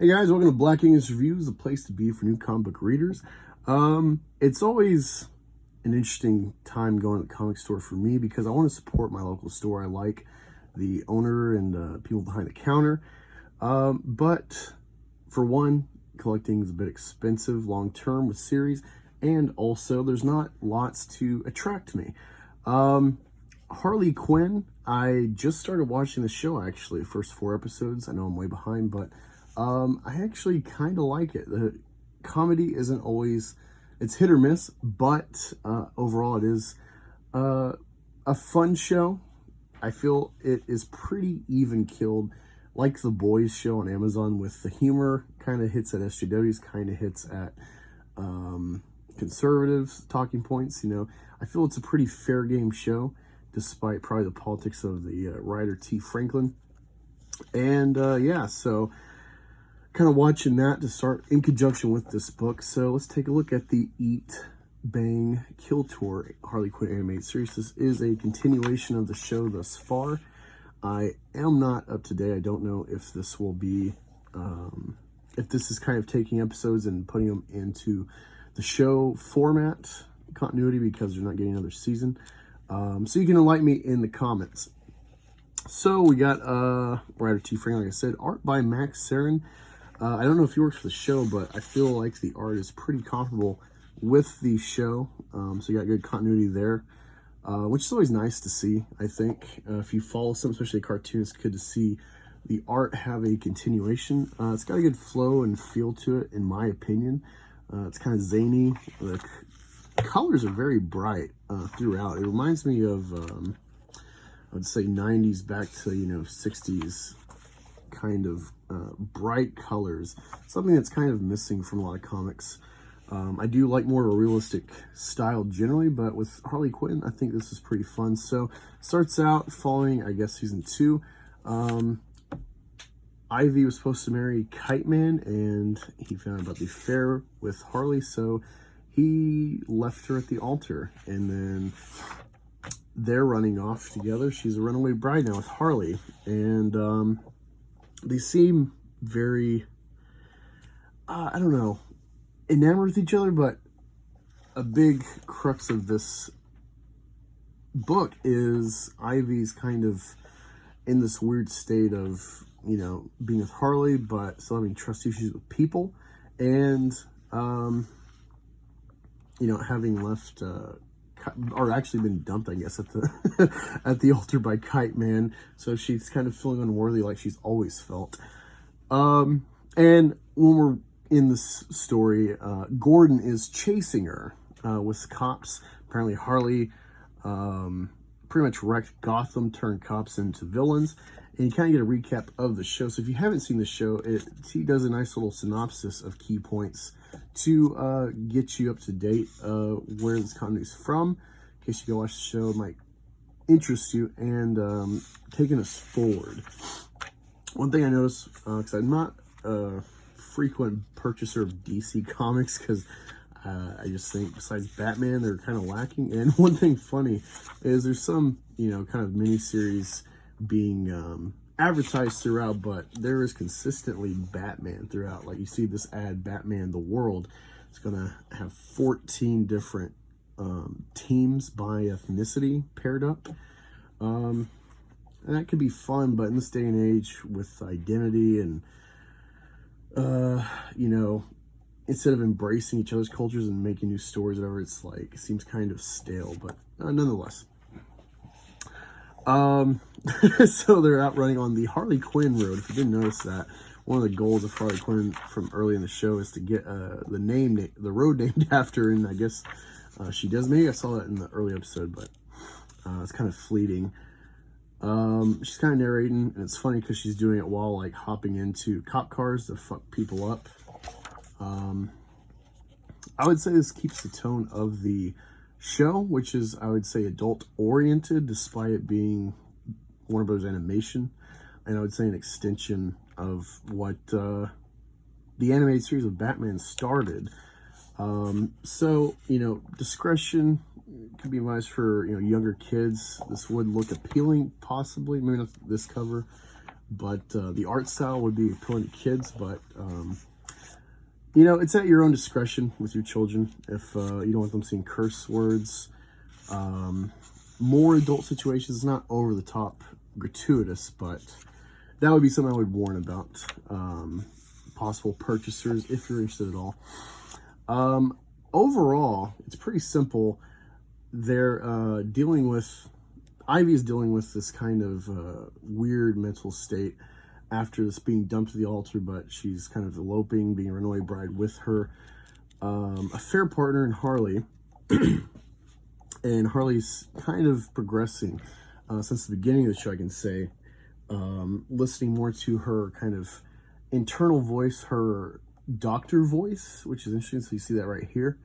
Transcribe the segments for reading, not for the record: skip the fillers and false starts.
Hey guys, welcome to Black Angus Reviews, the place to be for new comic book readers. It's always an interesting time going to the comic store for me because I want to support my local store. I like the owner and people behind the counter. But for one, collecting is a bit expensive long term with series, and also there's not lots to attract me. Harley Quinn, I just started watching the show actually, first 4 episodes. I know I'm way behind, but I actually kind of like it. The comedy isn't always, it's hit or miss, but overall it is a fun show. I feel it is pretty even killed, like the Boys show on Amazon, with the humor kind of hits at SJWs, kind of hits at conservatives talking points. You know, I feel it's a pretty fair game show, despite probably the politics of the writer T. Franklin. And yeah, so kind of watching that to start in conjunction with this book. So let's take a look at the Eat, Bang, Kill Tour Harley Quinn animated series. This is a continuation of the show thus far. I am not up to date. I don't know if this will be, if this is kind of taking episodes and putting them into the show format continuity because they're not getting another season. So you can enlighten me in the comments. So we got writer T. Franklin, like I said, art by Sarin. I don't know if he works for the show, but I feel like the art is pretty comparable with the show. So you got good continuity there, which is always nice to see, I think. If you follow some, especially a cartoon, it's good to see the art have a continuation. It's got a good flow and feel to it, in my opinion. It's kind of zany. The colors are very bright throughout. It reminds me of, I would say 90s back to, 60s kind of bright colors, something that's kind of missing from a lot of comics. I do like more of a realistic style generally, but with Harley Quinn, I think this is pretty fun. So starts out following, I guess, season 2. Ivy was supposed to marry Kite Man, and he found out about the affair with Harley, so he left her at the altar, and then they're running off together. She's a runaway bride now with Harley, and they seem very, I don't know, enamored with each other. But a big crux of this book is Ivy's kind of in this weird state of, being with Harley, but still having trust issues with people, and, having left, or actually been dumped, I guess, at the at the altar by Kite Man. So she's kind of feeling unworthy, like she's always felt. And when we're in this story, Gordon is chasing her with cops. Apparently Harley pretty much wrecked Gotham, turned cops into villains. And you kind of get a recap of the show. So if you haven't seen the show, he does a nice little synopsis of key points to get you up to date where this continuity is from, in case you go watch the show. It might interest you, and taking us forward. One thing I noticed, because I'm not a frequent purchaser of DC comics, because I just think besides Batman, they're kind of lacking. And one thing funny is there's some, kind of miniseries being advertised throughout, but there is consistently Batman throughout. Like you see this ad, Batman the World. It's gonna have 14 different teams by ethnicity paired up. And that could be fun, but in this day and age with identity and instead of embracing each other's cultures and making new stories, whatever, it's like, it seems kind of stale, but nonetheless. So they're out running on the Harley Quinn road. If you didn't notice that, one of the goals of Harley Quinn from early in the show is to get the road named after her, and I guess she does. Maybe I saw that in the early episode, but it's kind of fleeting. She's kind of narrating, and it's funny because she's doing it while like hopping into cop cars to fuck people up. I would say this keeps the tone of the show, which is, I would say, adult oriented, despite it being Warner Bros. Animation, and I would say an extension of what the animated series of Batman started. So discretion could be advised for younger kids. This would look appealing, possibly, maybe not this cover, but the art style would be appealing to kids, but you know, it's at your own discretion with your children. If you don't want them seeing curse words, more adult situations, not over the top gratuitous, but that would be something I would warn about possible purchasers if you're interested at all. Overall, it's pretty simple. They're dealing with, Ivy is dealing with this kind of weird mental state after this being dumped to the altar, but she's kind of eloping, being a runaway bride with her affair partner in Harley. And Harley's kind of progressing since the beginning of the show, I can say, listening more to her kind of internal voice, her doctor voice, which is interesting. So you see that right here.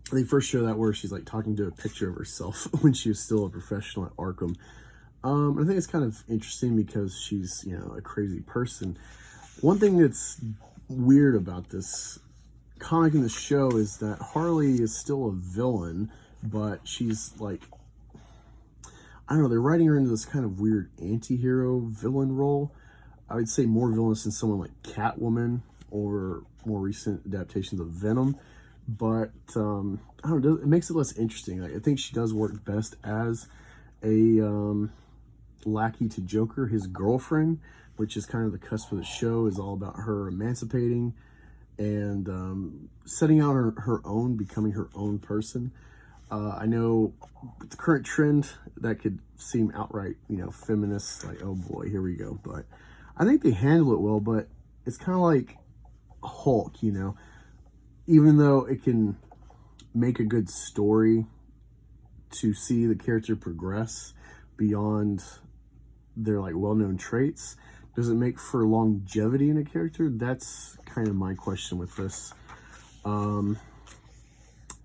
They first show that where she's like talking to a picture of herself when she was still a professional at Arkham. I think it's kind of interesting because she's, you know, a crazy person. One thing that's weird about this comic in the show is that Harley is still a villain, but she's like, I don't know, they're writing her into this kind of weird anti-hero villain role. I would say more villainous than someone like Catwoman or more recent adaptations of Venom. But I don't know, it makes it less interesting. Like, I think she does work best as a lackey to Joker, his girlfriend, which is kind of the cusp of the show, is all about her emancipating and setting out her own, becoming her own person. I know with the current trend that could seem outright, you know, feminist, like, oh boy, here we go. But I think they handle it well, but it's kind of like Hulk, you know, even though it can make a good story to see the character progress beyond their like well-known traits, does it make for longevity in a character? That's kind of my question with this. But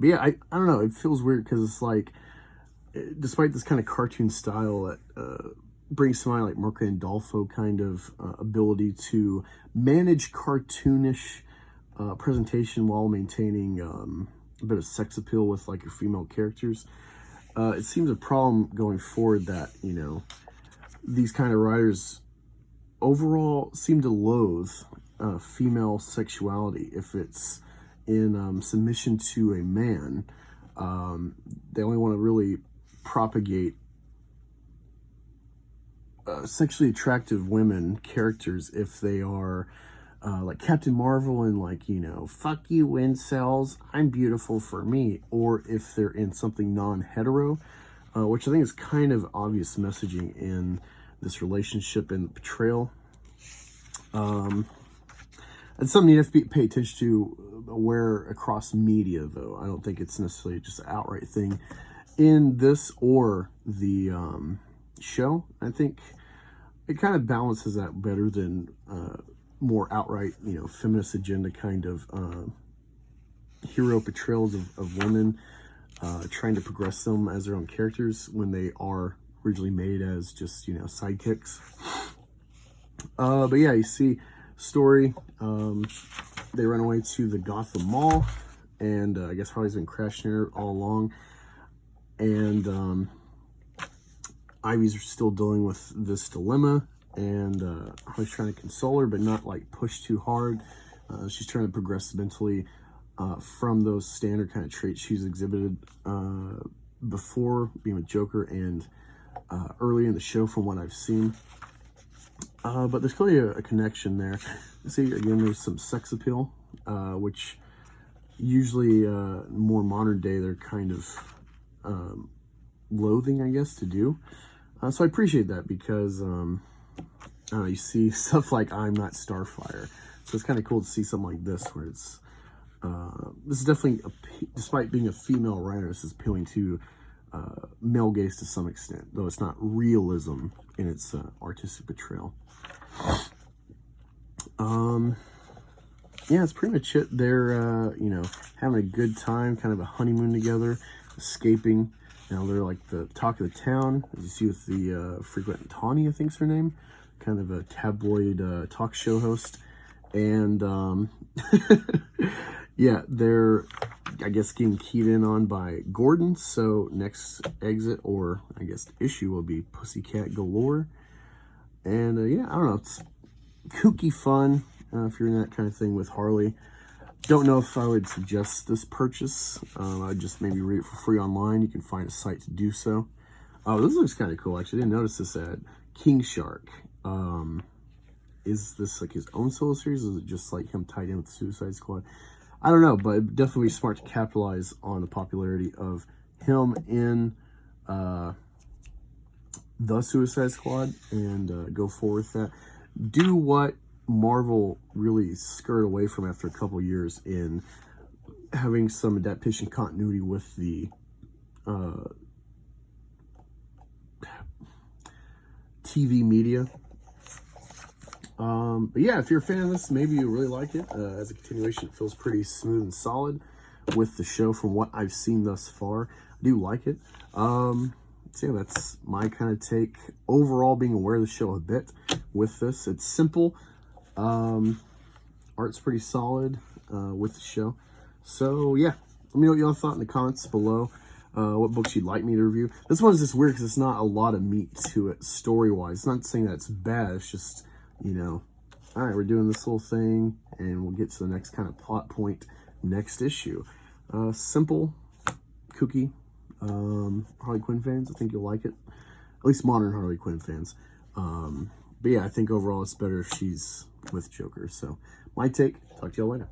yeah, I don't know, it feels weird because it's like, despite this kind of cartoon style that brings somebody like Marco Andolfo kind of ability to manage cartoonish presentation while maintaining a bit of sex appeal with like your female characters, it seems a problem going forward that, you know, these kind of writers overall seem to loathe female sexuality if it's in submission to a man. They only want to really propagate sexually attractive women characters if they are like Captain Marvel and like, you know, fuck you incels, I'm beautiful for me, or if they're in something non-hetero, which I think is kind of obvious messaging in this relationship and portrayal. And something you have to pay attention to where across media, though. I don't think it's necessarily just an outright thing in this or the show. I think it kind of balances that better than more outright, you know, feminist agenda kind of hero portrayals of women trying to progress them as their own characters when they are originally made as just, you know, sidekicks. But yeah, you see story, they run away to the Gotham Mall, and I guess Harley's been crashing there all along, and Ivy's still dealing with this dilemma, and Harley's trying to console her, but not like push too hard. She's trying to progress mentally from those standard kind of traits she's exhibited before being with Joker and early in the show from what I've seen. But there's clearly a connection there. See, again, there's some sex appeal, which usually more modern day they're kind of loathing, I guess, to do. So I appreciate that because you see stuff like I'm Not Starfire. So it's kind of cool to see something like this where it's, this is definitely, despite being a female writer, this is appealing to male gaze to some extent, though it's not realism in its artistic portrayal. Yeah, it's pretty much it. They're, you know, having a good time, kind of a honeymoon together, escaping. Now they're like the talk of the town, as you see with the frequent Tawny, I think's her name, kind of a tabloid talk show host. And yeah, they're, I guess, getting keyed in on by Gordon. So next exit, or I guess issue, will be Pussycat Galore. And yeah, I don't know, it's kooky fun if you're in that kind of thing with Harley. Don't know if I would suggest this purchase. I'd just maybe read it for free online. You can find a site to do so. Oh, this looks kind of cool, actually. I didn't notice this at King Shark. Is this like his own solo series, or is it just like him tied in with the Suicide Squad? I don't know, but it'd definitely be smart to capitalize on the popularity of him in the Suicide Squad and go forward with that. Do what Marvel really skirted away from after a couple years in having some adaptation continuity with the TV media. But yeah, if you're a fan of this, maybe you really like it. As a continuation, it feels pretty smooth and solid with the show from what I've seen thus far. I do like it. So yeah, that's my kind of take. Overall, being aware of the show a bit with this. It's simple. Art's pretty solid with the show. So yeah, let me know what y'all thought in the comments below. What books you'd like me to review. This one is just weird because it's not a lot of meat to it story-wise. It's not saying that it's bad. It's just, you know, all right, we're doing this little thing, and we'll get to the next kind of plot point next issue. Simple, kooky. Harley Quinn fans, I think you'll like it. At least modern Harley Quinn fans. But yeah, I think overall it's better if she's with Joker. So, my take. Talk to y'all later.